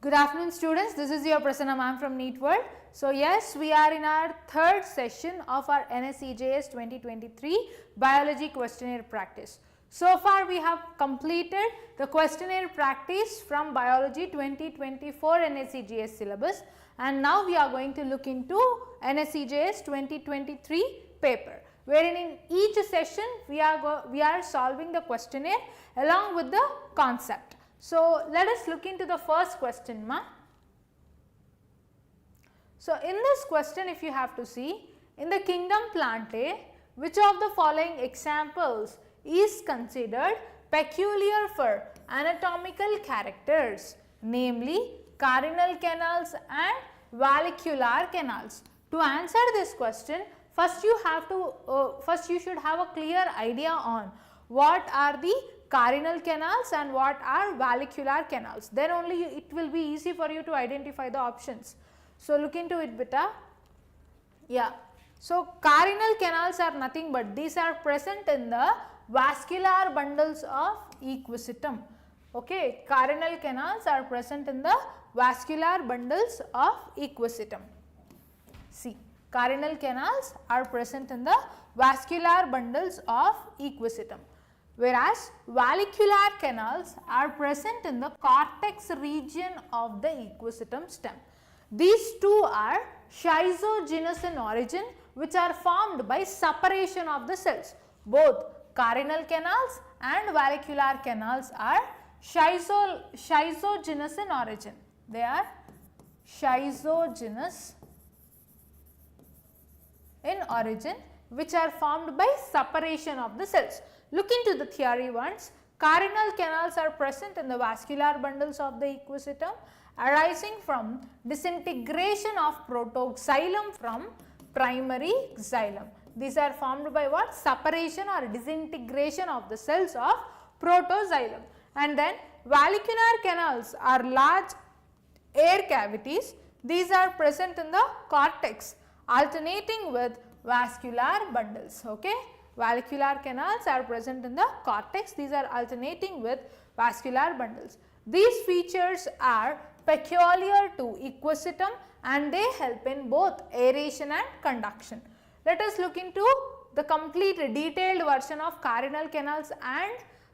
Good afternoon students, this is your Prasanna Maam from NEET World. So yes, we are in our third session of our NSEJS 2023 Biology Questionnaire Practice. So far we have completed the questionnaire practice from Biology 2024 NSEJS syllabus, and now we are going to look into NSEJS 2023 paper, wherein in each session we are solving the questionnaire along with the concept. So let us look into the first question, ma. So in this question, if you have to see, in the kingdom Plantae, which of the following examples is considered peculiar for anatomical characters, namely carinal canals and vallicular canals? To answer this question, first you should have a clear idea on what are the carinal canals and what are vallicular canals. Then only it will be easy for you to identify the options. So look into it, beta. Yeah. So carinal canals are nothing but these are present in the vascular bundles of equisetum. Okay, carinal canals are present in the vascular bundles of equisetum. See, carinal canals are present in the vascular bundles of equisetum, whereas vallicular canals are present in the cortex region of the equisetum stem. These two are schizogenous in origin, which are formed by separation of the cells. Both carinal canals and vallicular canals are schizogenous in origin. They are schizogenous in origin, which are formed by separation of the cells. Look into the theory once. Carinal canals are present in the vascular bundles of the equisetum arising from disintegration of protoxylem from primary xylem. These are formed by what? Separation or disintegration of the cells of protoxylem. And then vallicular canals are large air cavities. These are present in the cortex alternating with vascular bundles. Okay, vallicular canals are present in the cortex. These are alternating with vascular bundles. These features are peculiar to equisetum and they help in both aeration and conduction. Let us look into the complete detailed version of carinal canals and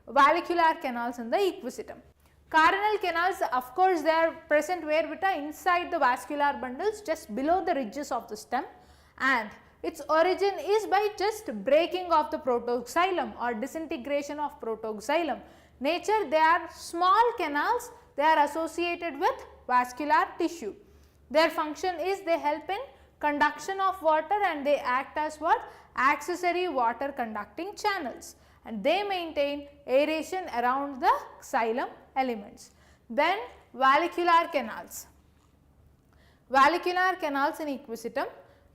vallicular canals in the equisetum. Carinal canals, of course, they are present where, beta? Inside the vascular bundles, just below the ridges of the stem, and its origin is by just breaking of the protoxylem or disintegration of protoxylem. Nature, they are small canals, they are associated with vascular tissue. Their function is they help in conduction of water and they act as what? Accessory water conducting channels, and they maintain aeration around the xylem elements. Then vallicular canals. Vallicular canals in equisetum,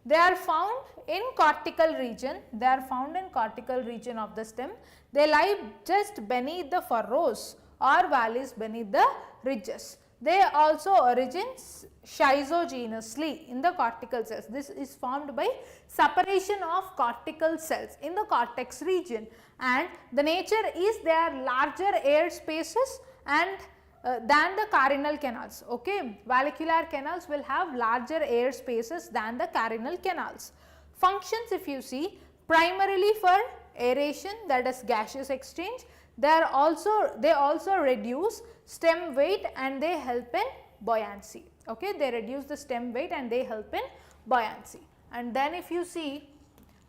they are found in cortical region. They are found in cortical region of the stem. They lie just beneath the furrows or valleys beneath the ridges. They also origin schizogenously in the cortical cells. This is formed by separation of cortical cells in the cortex region, and the nature is they are larger air spaces and than the carinal canals. Okay, vallicular canals will have larger air spaces than the carinal canals. Functions, if you see, primarily for aeration, that is gaseous exchange. They also reduce stem weight and they help in buoyancy. Okay, they reduce the stem weight and they help in buoyancy. And then if you see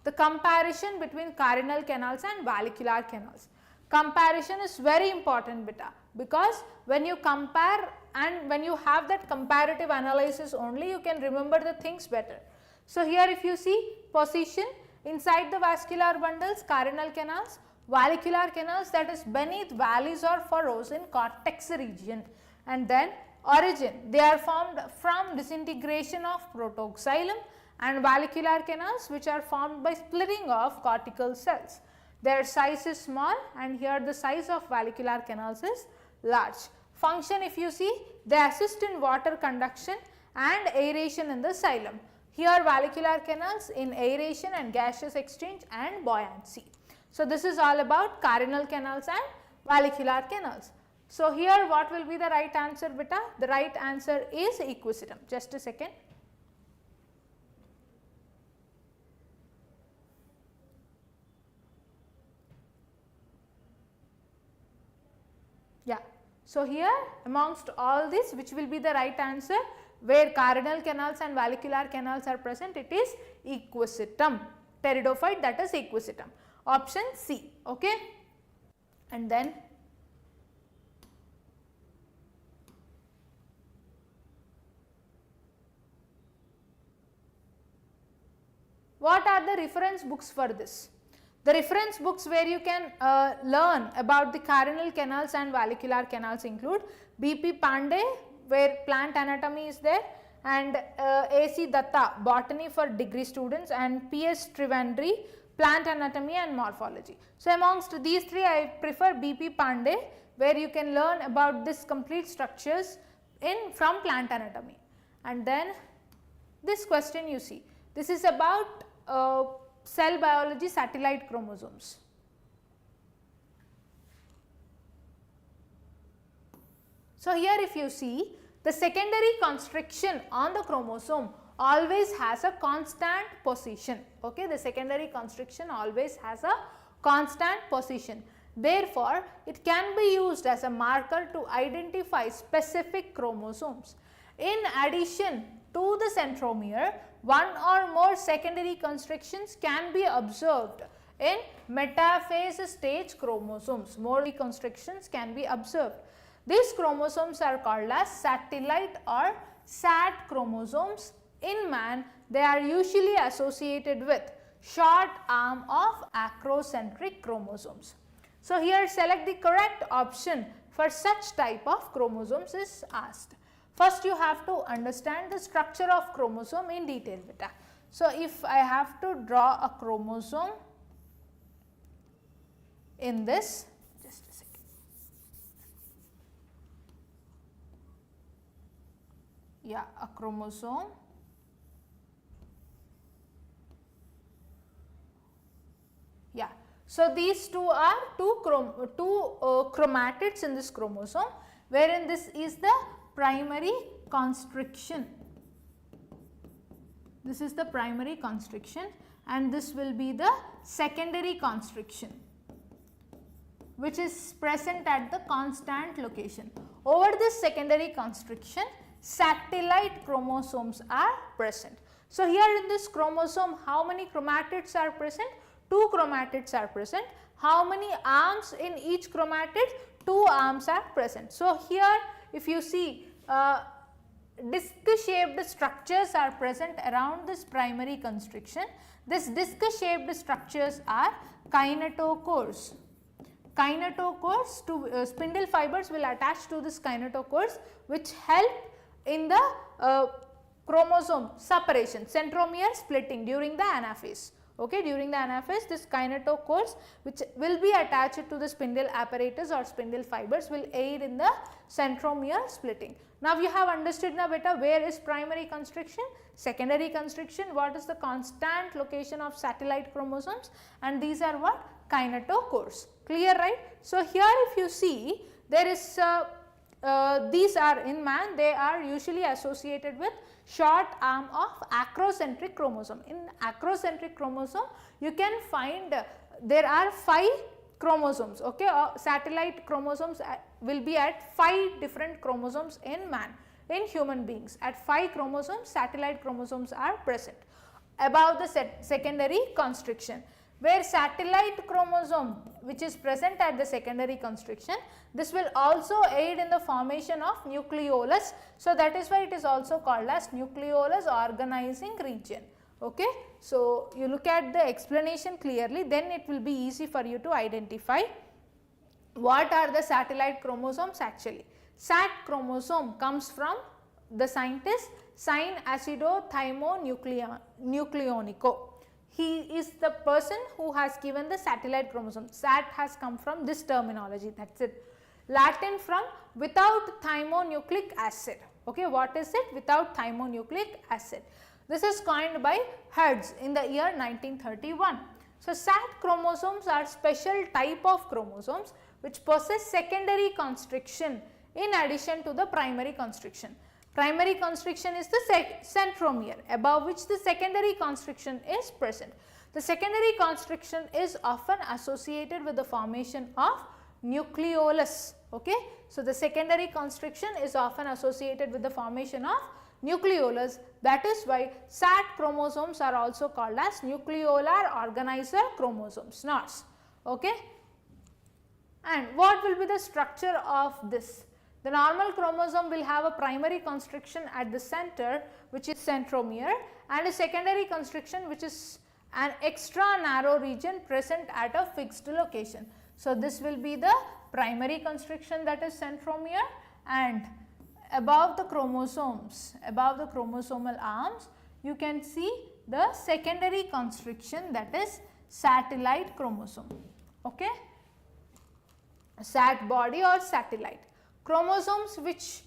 the comparison between carinal canals and vallicular canals, comparison is very important, beta, because when you compare and when you have that comparative analysis only, you can remember the things better. So here if you see position inside the vascular bundles, carinal canals, vallicular canals, that is beneath valleys or furrows in cortex region, and then origin, they are formed from disintegration of protoxylem, and vallicular canals which are formed by splitting of cortical cells. Their size is small and here the size of vallicular canals is large. Function, if you see, they assist in water conduction and aeration in the xylem. Here vallicular canals in aeration and gaseous exchange and buoyancy. So this is all about carinal canals and vallicular canals. So, here what will be the right answer beta? The right answer is equisetum. Just a second. Yeah. So, here amongst all this, which will be the right answer? Where carinal canals and vallicular canals are present, it is equisetum. Pteridophyte, that is equisetum. Option C. Okay. And then what are the reference books for this? The reference books where you can learn about the carinal canals and vallicular canals include B.P. Pandey, where plant anatomy is there, and A.C. Datta, botany for degree students, and P.S. Trivandri, plant anatomy and morphology. So, amongst these three I prefer B.P. Pandey, where you can learn about this complete structures from plant anatomy. And then this question you see, this is about cell biology satellite chromosomes. So, here if you see, the secondary constriction on the chromosome always has a constant position. Okay, the secondary constriction always has a constant position. Therefore, it can be used as a marker to identify specific chromosomes. In addition to the centromere, one or more secondary constrictions can be observed in metaphase stage chromosomes. More constrictions can be observed. These chromosomes are called as satellite or SAT chromosomes. In man, they are usually associated with short arm of acrocentric chromosomes. So, here select the correct option for such type of chromosomes is asked. First, you have to understand the structure of chromosome in detail beta. So, if I have to draw a chromosome in this, just a second. Yeah, a chromosome. Yeah. So, these two are two chromatids in this chromosome, wherein this is the primary constriction. This is the primary constriction and this will be the secondary constriction, which is present at the constant location. Over this secondary constriction, satellite chromosomes are present. So, here in this chromosome, how many chromatids are present? 2 chromatids are present. How many arms in each chromatid? 2 arms are present. So, here if you see disc shaped structures are present around this primary constriction. This disc shaped structures are kinetochores. Kinetochores, to spindle fibers will attach to this kinetochores, which help in the chromosome separation, centromere splitting during the anaphase. Okay, during the anaphase, this kinetochores which will be attached to the spindle apparatus or spindle fibers will aid in the centromere splitting. Now, you have understood now beta where is primary constriction, secondary constriction, what is the constant location of satellite chromosomes, and these are what? Kinetochores. Clear, right? So, here if you see, there is these are in man, they are usually associated with short arm of acrocentric chromosome. In acrocentric chromosome, you can find there are 5 chromosomes. Okay, satellite chromosomes will be at 5 different chromosomes in man, in human beings. At 5 chromosomes, satellite chromosomes are present above the secondary constriction. Where satellite chromosome which is present at the secondary constriction, this will also aid in the formation of nucleolus. So, that is why it is also called as nucleolus organizing region. Okay. So, you look at the explanation clearly, then it will be easy for you to identify what are the satellite chromosomes actually. SAT chromosome comes from the scientist Sin Acido Thymonucleonico. He is the person who has given the satellite chromosome. SAT has come from this terminology, that is it. Latin from without thymonucleic acid. Okay, what is it? Without thymonucleic acid. This is coined by Hertz in the year 1931. So, SAT chromosomes are special type of chromosomes which possess secondary constriction in addition to the primary constriction. Primary constriction is the centromere, above which the secondary constriction is present. The secondary constriction is often associated with the formation of nucleolus. Okay. So, the secondary constriction is often associated with the formation of nucleolus. That is why SAT chromosomes are also called as nucleolar organizer chromosomes, NORs. Okay. And what will be the structure of this? The normal chromosome will have a primary constriction at the center, which is centromere, and a secondary constriction, which is an extra narrow region present at a fixed location. So, this will be the primary constriction, that is centromere, and above the chromosomes, above the chromosomal arms, you can see the secondary constriction, that is satellite chromosome. Okay. Sat body or satellite. Chromosomes which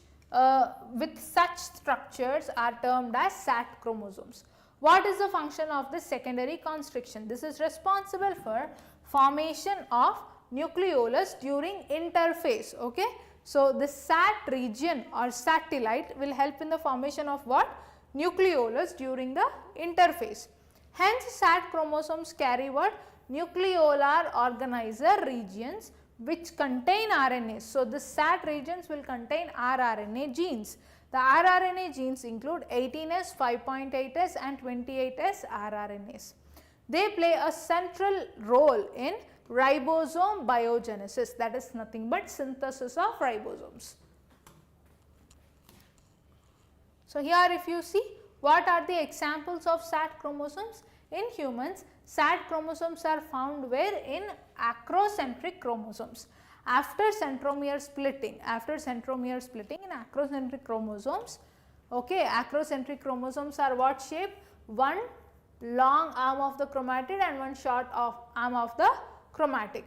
with such structures are termed as SAT chromosomes. What is the function of the secondary constriction? This is responsible for formation of nucleolus during interphase. Okay. So, the SAT region or satellite will help in the formation of what? Nucleolus during the interphase. Hence, SAT chromosomes carry what? Nucleolar organizer regions which contain RNAs. So, the SAT regions will contain rRNA genes. The rRNA genes include 18S, 5.8S and 28S rRNAs. They play a central role in ribosome biogenesis, that is nothing but synthesis of ribosomes. So, here if you see, what are the examples of SAT chromosomes? In humans, SAT chromosomes are found where? In acrocentric chromosomes. After centromere splitting in acrocentric chromosomes, okay, acrocentric chromosomes are what shape? One long arm of the chromatid and one short arm of the chromatid,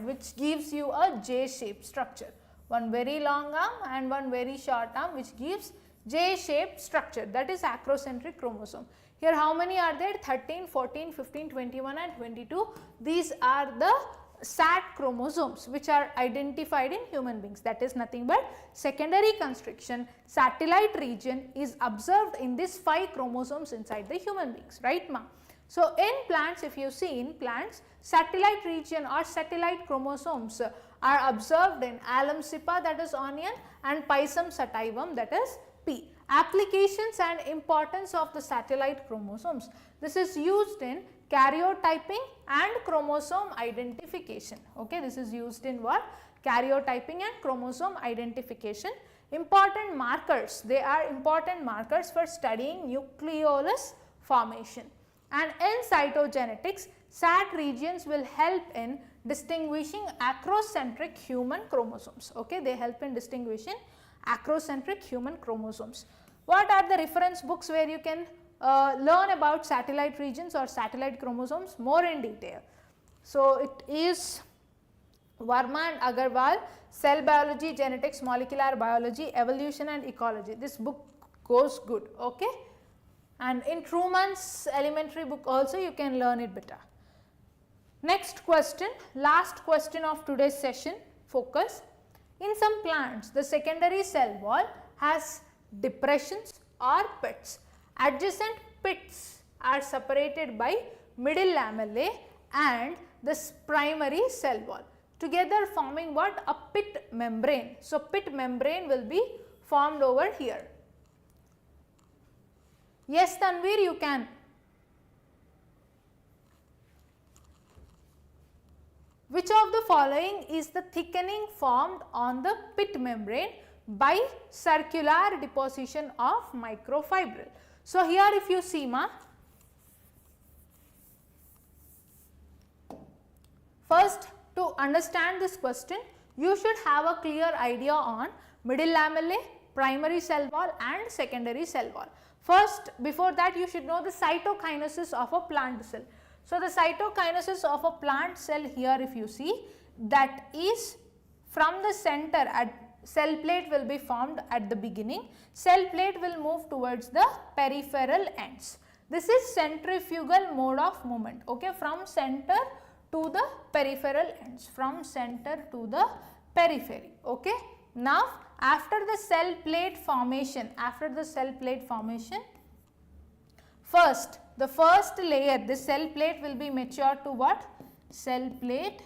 which gives you a J-shaped structure. One very long arm and one very short arm, which gives J-shaped structure, that is acrocentric chromosome. Here how many are there? 13, 14, 15, 21 and 22. These are the SAT chromosomes which are identified in human beings, that is nothing but secondary constriction, satellite region is observed in these 5 chromosomes inside the human beings, right ma? So, in plants, if you see in plants, satellite region or satellite chromosomes are observed in alum cipa, that is onion, and pisum sativum, that is pea. Applications and importance of the satellite chromosomes. This is used in karyotyping and chromosome identification. Okay, this is used in what? Karyotyping and chromosome identification. Important markers, they are important markers for studying nucleolus formation. And in cytogenetics, SAT regions will help in distinguishing acrocentric human chromosomes. Okay, they help in distinguishing acrocentric human chromosomes. What are the reference books where you can learn about satellite regions or satellite chromosomes more in detail? So, it is Verma and Agarwal, Cell Biology, Genetics, Molecular Biology, Evolution and Ecology. This book goes good. Okay. And in Truman's elementary book also you can learn it better. Next question, last question of today's session, focus. In some plants, the secondary cell wall has depressions or pits. Adjacent pits are separated by middle lamellae and this primary cell wall, together forming what? A pit membrane. So, pit membrane will be formed over here. Yes, Tanveer, you can. Which of the following is the thickening formed on the pit membrane by circular deposition of microfibril? So, here if you see ma, first to understand this question, you should have a clear idea on middle lamellae, primary cell wall and secondary cell wall. First, before that you should know the cytokinesis of a plant cell. So, the cytokinesis of a plant cell here if you see, that is from the center at cell plate will be formed at the beginning, cell plate will move towards the peripheral ends. This is centrifugal mode of movement, okay, from center to the peripheral ends, from center to the periphery. Okay. Now, after the cell plate formation, first, the first layer, the cell plate will be matured to what? Cell plate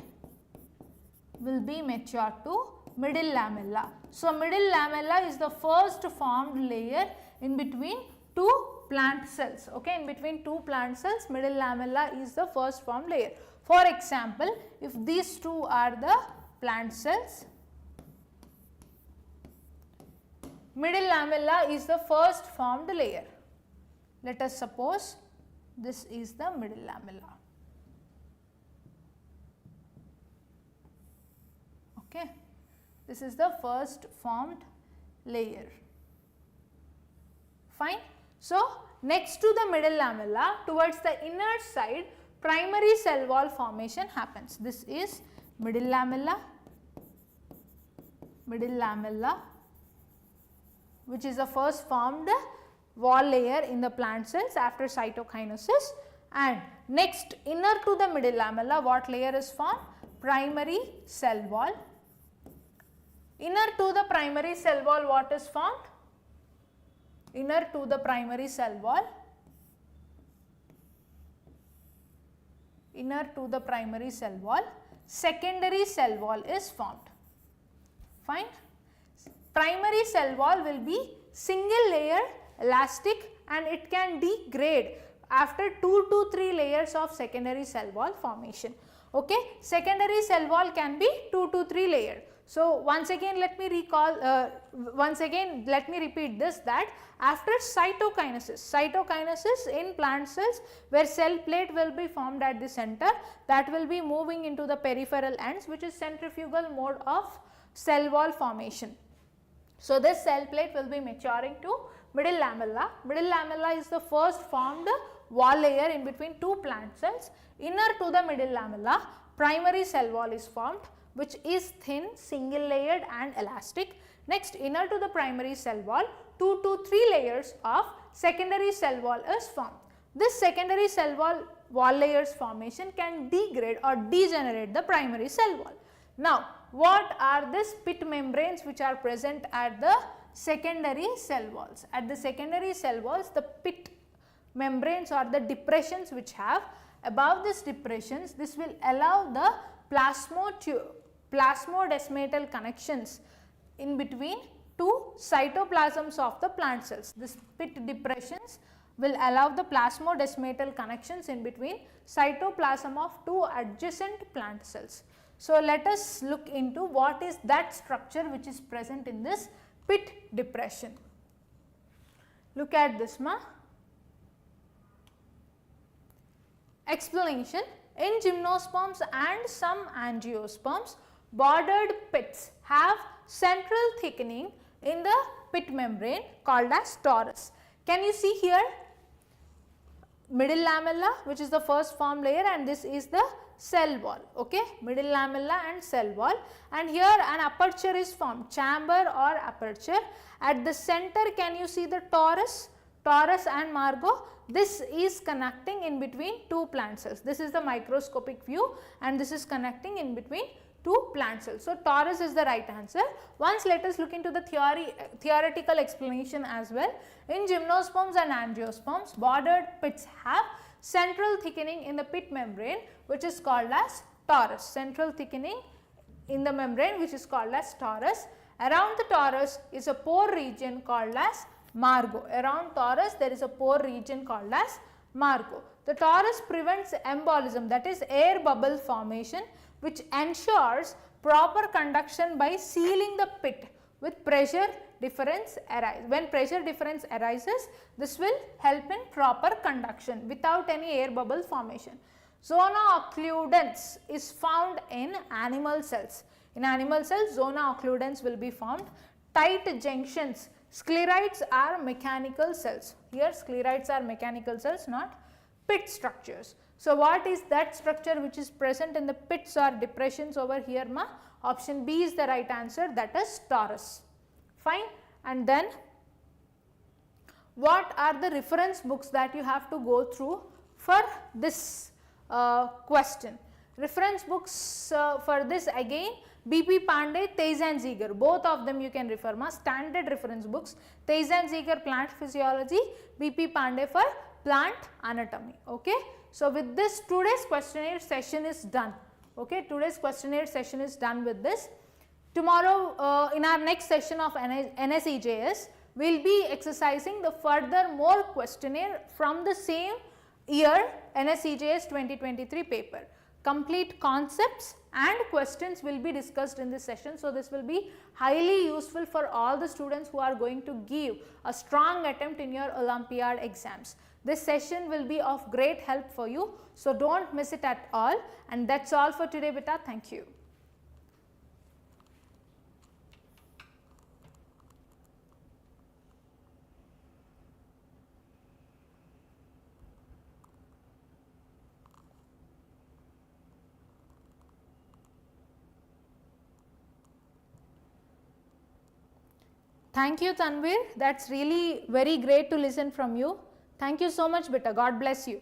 will be matured to middle lamella. So, middle lamella is the first formed layer in between two plant cells. Okay, in between two plant cells, middle lamella is the first formed layer. For example, if these two are the plant cells, middle lamella is the first formed layer. Let us suppose this is the middle lamella. Okay, this is the first formed layer. Fine. So, next to the middle lamella, towards the inner side, primary cell wall formation happens. This is middle lamella, which is the first formed wall layer in the plant cells after cytokinesis, and next inner to the middle lamella, what layer is formed? Primary cell wall. Inner to the primary cell wall, what is formed? Inner to the primary cell wall, secondary cell wall is formed. Fine. Primary cell wall will be single layer elastic and it can degrade after 2 to 3 layers of secondary cell wall formation. Okay, secondary cell wall can be 2 to 3 layers. So, once again let me repeat this, that after cytokinesis in plant cells, where cell plate will be formed at the center, that will be moving into the peripheral ends, which is centrifugal mode of cell wall formation. So, this cell plate will be maturing to middle lamella. Middle lamella is the first formed wall layer in between two plant cells. Inner to the middle lamella, primary cell wall is formed, which is thin, single layered and elastic. Next, inner to the primary cell wall, 2 to 3 layers of secondary cell wall is formed. This secondary cell wall layers formation can degrade or degenerate the primary cell wall. Now, what are these pit membranes which are present at the secondary cell walls? At the secondary cell walls, the pit membranes or the depressions which have, above these depressions, this will allow the plasmodesmatal connections in between two cytoplasms of the plant cells. This pit depressions will allow the plasmodesmatal connections in between cytoplasm of two adjacent plant cells. So, let us look into what is that structure which is present in this pit depression. Look at this, ma. Explanation: in gymnosperms and some angiosperms, bordered pits have central thickening in the pit membrane called as torus. Can you see here? Middle lamella, which is the first formed layer, and this is the cell wall. Okay, middle lamella and cell wall, and here an aperture is formed, chamber or aperture. At the center, can you see the torus and margo? This is connecting in between two plant cells. This is the microscopic view and this is connecting in between two plant cells. So, torus is the right answer. Once let us look into the theoretical explanation as well. In gymnosperms and angiosperms, bordered pits have central thickening in the pit membrane, which is called as torus. Central thickening in the membrane, which is called as torus. Around the torus is a pore region called as margo. Around torus there is a pore region called as margo. The torus prevents embolism, that is air bubble formation, which ensures proper conduction by sealing the pit with pressure difference arise. When pressure difference arises, this will help in proper conduction without any air bubble formation. Zona occludens is found in animal cells. In animal cells, zona occludens will be formed. Tight junctions. Sclerites are mechanical cells. Here sclerites are mechanical cells, not pit structures. So, what is that structure which is present in the pits or depressions over here, ma? Option B is the right answer, that is torus. Fine. And then what are the reference books that you have to go through for this question? Reference books for this again, B.P. Pandey, Theis and Ziegler, both of them you can refer, standard reference books, Theis and Ziegler plant physiology, B.P. Pandey for plant anatomy. Okay. So, with this today's questionnaire session is done. Okay. Today's questionnaire session is done with this. Tomorrow in our next session of NSEJS, we will be exercising the further more questionnaire from the same year NSEJS 2023 paper. Complete concepts and questions will be discussed in this session. So, this will be highly useful for all the students who are going to give a strong attempt in your Olympiad exams. This session will be of great help for you. So, do not miss it at all, and that is all for today beta. Thank you. Thank you, Tanvir. That's really very great to listen from you. Thank you so much, beta. God bless you.